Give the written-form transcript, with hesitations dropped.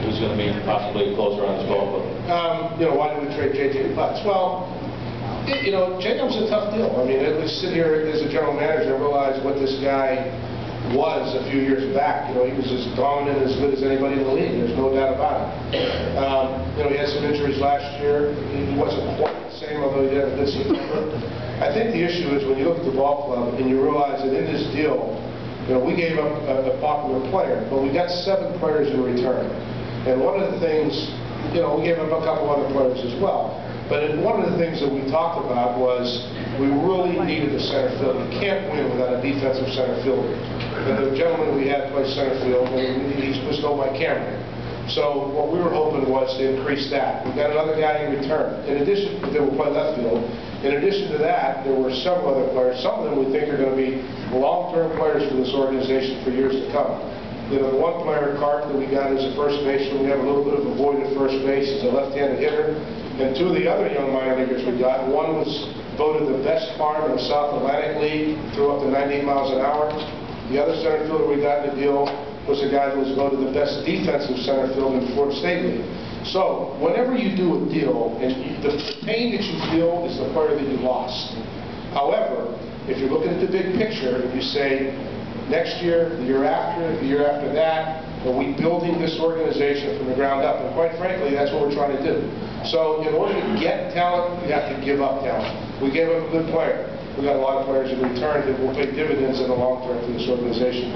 Who's going to be possibly closer on his ball? Why did we trade JJ Putz? Well, Jacob's a tough deal. I mean, we sit here as a general manager and realize what this guy was a few years back. He was as dominant, as good as anybody in the league. There's no doubt about it. He had some injuries last year. He wasn't quite the same, although he did have a good September. I think the issue is when you look at the ball club and you realize that in this deal, we gave up a popular player, but we got 7 players in return. And one of the things, we gave up a couple other players as well. But one of the things that we talked about was we really needed a center field. You can't win without a defensive center fielder. And the gentleman we had play center field, and he's just go by Cameron. So what we were hoping was to increase that. We got another guy in return. In addition, they will play left field. In addition to that, there were several other players. Some of them we think are going to be long-term players for this organization for years to come. The one player, Carp, that we got as a first baseman, we have a little bit of a void at first base. He's a left-handed hitter. And 2 of the other young minor leaguers we got, one was voted the best arm in the South Atlantic League, threw up to 98 miles an hour. The other center fielder we got in the deal was a guy that was voted the best defensive center fielder in the Florida State League. So whenever you do a deal, and the pain that you feel is the player that you lost. However, if you're looking at the big picture, you say, next year, the year after that, are we building this organization from the ground up? And quite frankly, that's what we're trying to do. So in order to get talent, you have to give up talent. We gave up a good player. We got a lot of players in return that will pay dividends in the long term for this organization.